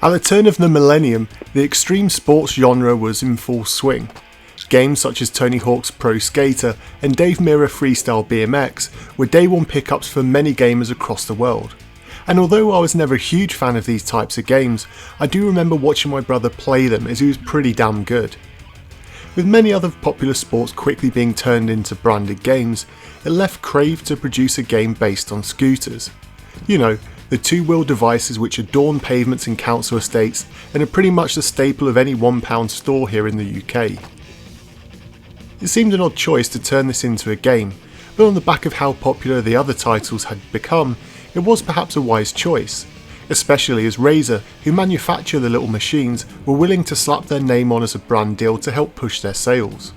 At the turn of the millennium, the extreme sports genre was in full swing. Games such as Tony Hawk's Pro Skater and Dave Mirra Freestyle BMX were day one pickups for many gamers across the world. And although I was never a huge fan of these types of games, I do remember watching my brother play them as he was pretty damn good. With many other popular sports quickly being turned into branded games, it left Crave to produce a game based on scooters. You know, the two-wheel devices which adorn pavements in council estates and are pretty much the staple of any £1 store here in the UK. It seemed an odd choice to turn this into a game, but on the back of how popular the other titles had become, it was perhaps a wise choice, especially as Razer, who manufacture the little machines, were willing to slap their name on as a brand deal to help push their sales.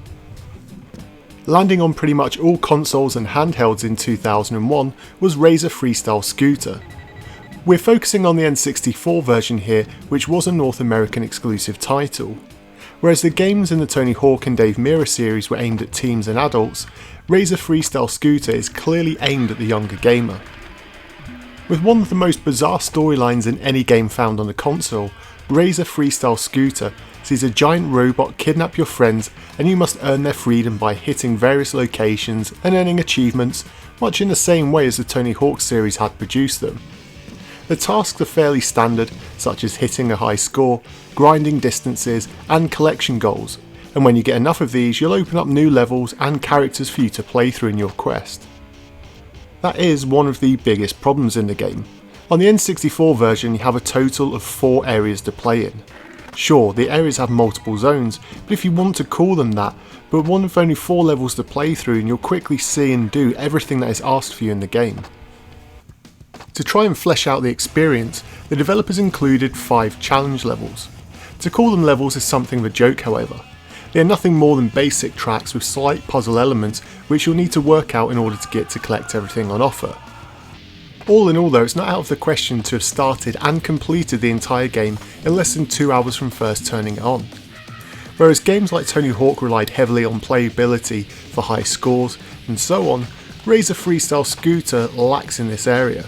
Landing on pretty much all consoles and handhelds in 2001 was Razer Freestyle Scooter. We're focusing on the N64 version here, which was a North American exclusive title. Whereas the games in the Tony Hawk and Dave Mirra series were aimed at teens and adults, Razer Freestyle Scooter is clearly aimed at the younger gamer. With one of the most bizarre storylines in any game found on a console, Razer Freestyle Scooter sees a giant robot kidnap your friends and you must earn their freedom by hitting various locations and earning achievements, much in the same way as the Tony Hawk series had produced them. The tasks are fairly standard, such as hitting a high score, grinding distances and collection goals, and when you get enough of these you'll open up new levels and characters for you to play through in your quest. That is one of the biggest problems in the game. On the N64 version you have a total of 4 areas to play in. Sure, the areas have multiple zones, but if you want to call them that, but one of only 4 levels to play through and you'll quickly see and do everything that is asked for you in the game. To try and flesh out the experience, the developers included 5 challenge levels. To call them levels is something of a joke however. They are nothing more than basic tracks with slight puzzle elements which you'll need to work out in order to get to collect everything on offer. All in all though, it's not out of the question to have started and completed the entire game in less than 2 hours from first turning it on. Whereas games like Tony Hawk relied heavily on playability for high scores and so on, Razer Freestyle Scooter lacks in this area.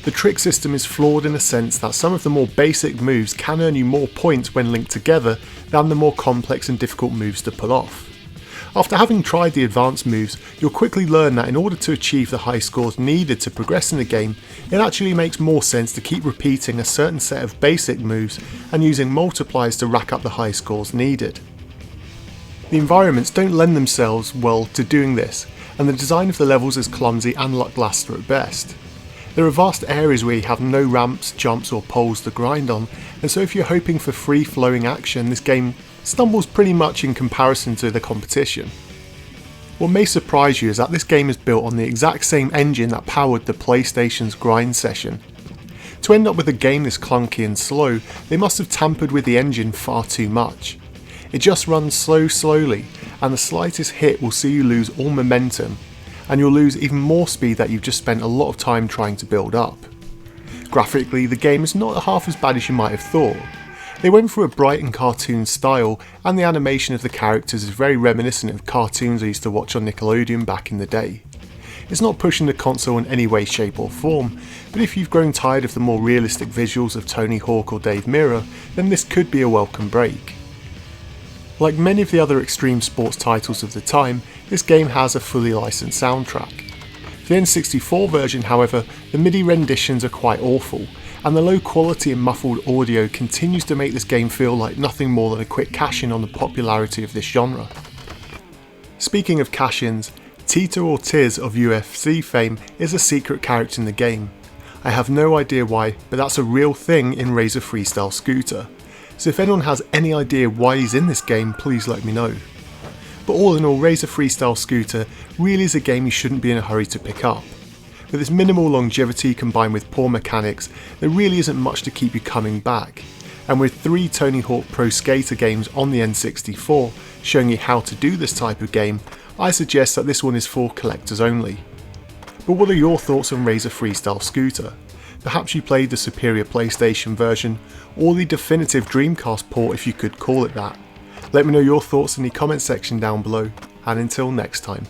The trick system is flawed in a sense that some of the more basic moves can earn you more points when linked together than the more complex and difficult moves to pull off. After having tried the advanced moves, you'll quickly learn that in order to achieve the high scores needed to progress in the game, it actually makes more sense to keep repeating a certain set of basic moves and using multipliers to rack up the high scores needed. The environments don't lend themselves well to doing this, and the design of the levels is clumsy and lackluster at best. There are vast areas where you have no ramps, jumps or poles to grind on, and so if you're hoping for free flowing action, this game stumbles pretty much in comparison to the competition. What may surprise you is that this game is built on the exact same engine that powered the PlayStation's grind session. To end up with a game this clunky and slow, they must have tampered with the engine far too much. It just runs so slowly, and the slightest hit will see you lose all momentum, and you'll lose even more speed that you've just spent a lot of time trying to build up. Graphically, the game is not half as bad as you might have thought. They went for a bright and cartoon style, and the animation of the characters is very reminiscent of cartoons I used to watch on Nickelodeon back in the day. It's not pushing the console in any way, shape or form, but if you've grown tired of the more realistic visuals of Tony Hawk or Dave Mirra, then this could be a welcome break. Like many of the other extreme sports titles of the time, this game has a fully licensed soundtrack. For the N64 version however, the MIDI renditions are quite awful, and the low quality and muffled audio continues to make this game feel like nothing more than a quick cash-in on the popularity of this genre. Speaking of cash-ins, Tito Ortiz of UFC fame is a secret character in the game. I have no idea why, but that's a real thing in Razer Freestyle Scooter. So if anyone has any idea why he's in this game, please let me know. But all in all, Razer Freestyle Scooter really is a game you shouldn't be in a hurry to pick up. With its minimal longevity combined with poor mechanics, there really isn't much to keep you coming back. And with 3 Tony Hawk Pro Skater games on the N64 showing you how to do this type of game, I suggest that this one is for collectors only. But what are your thoughts on Razer Freestyle Scooter? Perhaps you played the superior PlayStation version, or the definitive Dreamcast port if you could call it that. Let me know your thoughts in the comment section down below, and until next time.